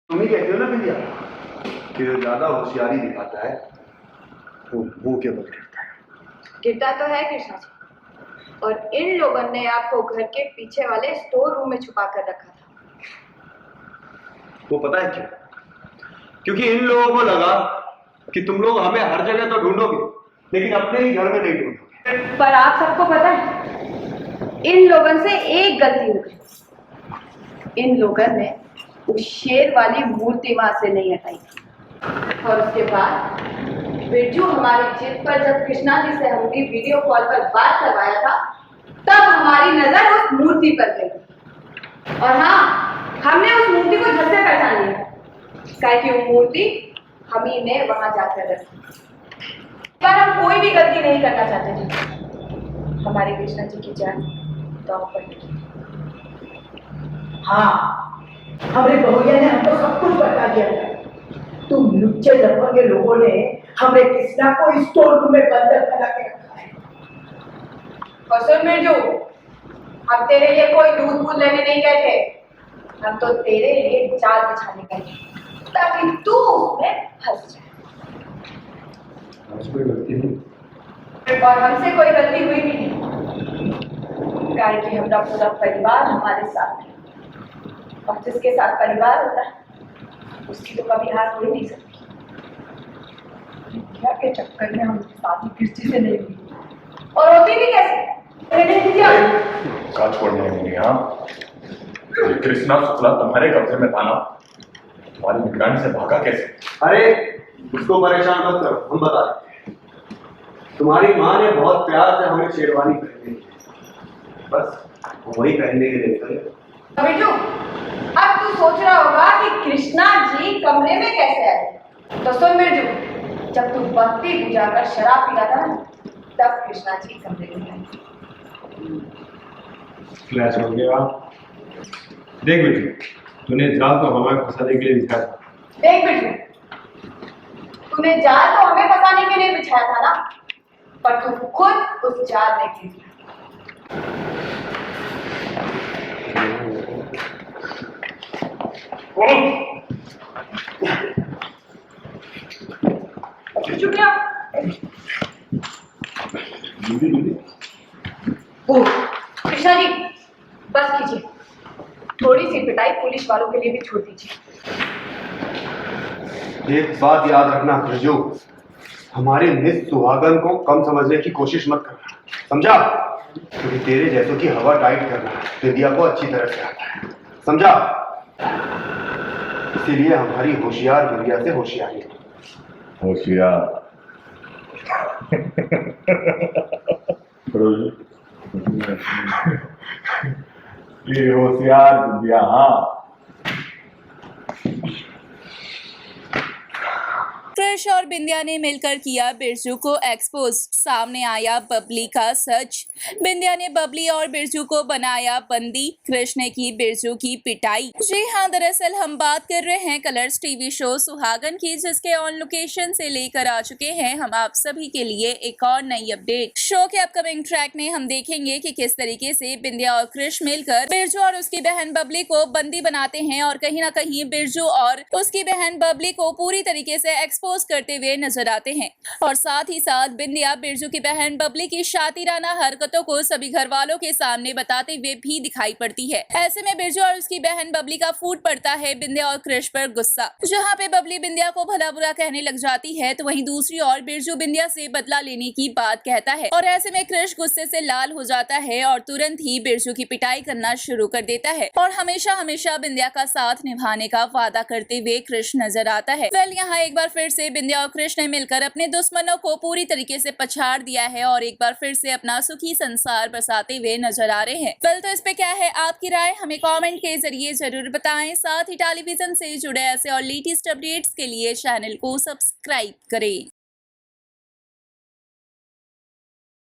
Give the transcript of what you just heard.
तुम ही कहते हो ना बिंदिया कि जो ज्यादा होशियारी दिखाता है वो मुंह के बल गिरता है। गिरता तो है कृष्णा जी, और इन लोगों ने आपको घर के पीछे वाले स्टोर रूम में छुपा कर रखा था। वो पता है क्यों? क्योंकि इन लोगों को लगा कि तुम लोग हमें हर जगह तो ढूंढोगे लेकिन अपने ही घर में नहीं ढूंढोगे। पर आप सबको पता है इन लोगों से एक गलती हो गई। इन लोगों ने उस शेर वाली मूर्ति वहां से नहीं हटाई थी, और उसके बाद बिरजू हमारी जिद पर जब कृष्णा जी से हमने वीडियो कॉल पर बात करवाया था तब हमारी नजर उस मूर्ति पर गई। और हाँ, हमने उस मूर्ति को झट से पहचान लिया, काहे कि वो मूर्ति हम ही ने वहां जाकर रखी। पर हम कोई भी गलती नहीं करना चाहते थे। हमारे कृष्णा जी की जान दांव पर लगी। हाँ, हमारे बहुया ने हमको सब कुछ बता दिया था। तुम लुच्चे लफंगे लोगों ने हमें कृष्णा को स्टोर रूम में बंद करा के रखा है। और सुन मिर्जू, हम तेरे लिए कोई दूध दूध लेने नहीं गए थे, हम तो तेरे लिए जाल बिछाने गए थे ताकि तू उसमें फंस जाए। कोई गलती नहीं और हमसे कोई गलती हुई भी नहीं, काहे कि हमारा पूरा परिवार हमारे साथ है, और जिसके साथ परिवार होता है उसकी तो कभी हार हो ही नहीं सकती। क्या के चक्कर में हम शादी किसी से नहीं हुई, और होती भी कैसे? काज पड़ने मेरी। हाँ, ये कृष्णा शुक्ला तुम्हारे कब्जे में था ना, तुम्हारी निगरानी से भागा कैसे? अरे उसको परेशान मत करो, हम बता देते हैं। तुम्हारी माँ ने बहुत प्यार से हमें शेरवानी पहनने दी, बस वही पहनने के लिए निकले। बिरजू, अब तू सोच रहा होगा कि कृष्णा जी कमरे में कैसे आए। तो सुन बिरजू, जब तू बत्ती बुझाकर शराब पी रहा था ना, तब कृष्णा जी कमरे में आए। फ्लैश हो गया। देख बेटू, तूने जाल तो हमें फंसाने के लिए बिछाया था। देख बिरजू, तूने जाल तो हमें फंसाने के लिए बिछाया था ना, पर तू खुद उस जाल में गिर गया। चुप क्या? कृष्णा जी, बस कीजिए, थोड़ी सी पिटाई पुलिस वालों के लिए भी छोड़ दीजिए। एक बात याद रखना बिरजू, हमारे मिस सुहागन को कम समझने की कोशिश मत करना, समझा? क्योंकि तेरे जैसों की हवा टाइट करना बिंदिया को अच्छी तरह से आता है, समझा? इसीलिए हमारी होशियार बिंदिया से होशियारी। होशियार ये होशियार बुद्धिया। हाँ, कृष और बिंदिया ने मिलकर किया बिरजू को एक्सपोज। सामने आया बबली का सच। बिंदिया ने बबली और बिरजू को बनाया बंदी। कृष ने की बिरजू की पिटाई। जी हाँ, दरअसल हम बात कर रहे हैं कलर्स टीवी शो सुहागन की, जिसके ऑन लोकेशन से लेकर आ चुके हैं हम आप सभी के लिए एक और नई अपडेट। शो के अपकमिंग ट्रैक में हम देखेंगे कि किस तरीके से बिंदिया और कृष मिलकर बिरजू और उसकी बहन बबली को बंदी बनाते हैं, और कहीं ना कहीं बिरजू और उसकी बहन बबली को पूरी तरीके से एक्सपोज करते हुए नजर आते हैं। और साथ ही साथ बिंदिया बिरजू की बहन बबली की शातिराना हरकतों को सभी घर वालों के सामने बताते हुए भी दिखाई पड़ती है। ऐसे में बिरजू और उसकी बहन बबली का फूट पड़ता है बिंदिया और कृष पर गुस्सा। जहां पे बबली बिंदिया को भला बुरा कहने लग जाती है, तो वहीं दूसरी ओर बिरजू बिंदिया से बदला लेने की बात कहता है, और ऐसे में कृष गुस्से से लाल हो जाता है और तुरंत ही बिरजू की पिटाई करना शुरू कर देता है, और हमेशा हमेशा बिंदिया का साथ निभाने का वादा करते हुए कृष नजर आता है। वेल, यहाँ एक बार फिर से बिंदिया और कृष ने मिलकर अपने दुश्मनों को पूरी तरीके से पछाड़ दिया है, और एक बार फिर से अपना सुखी संसार बसाते हुए नजर आ रहे हैं। वेल, तो इस पे क्या है आपकी राय, हमें कमेंट के जरिए जरूर बताएं। साथ ही टेलीविजन से जुड़े ऐसे और लेटेस्ट अपडेट्स के लिए चैनल को सब्सक्राइब करें।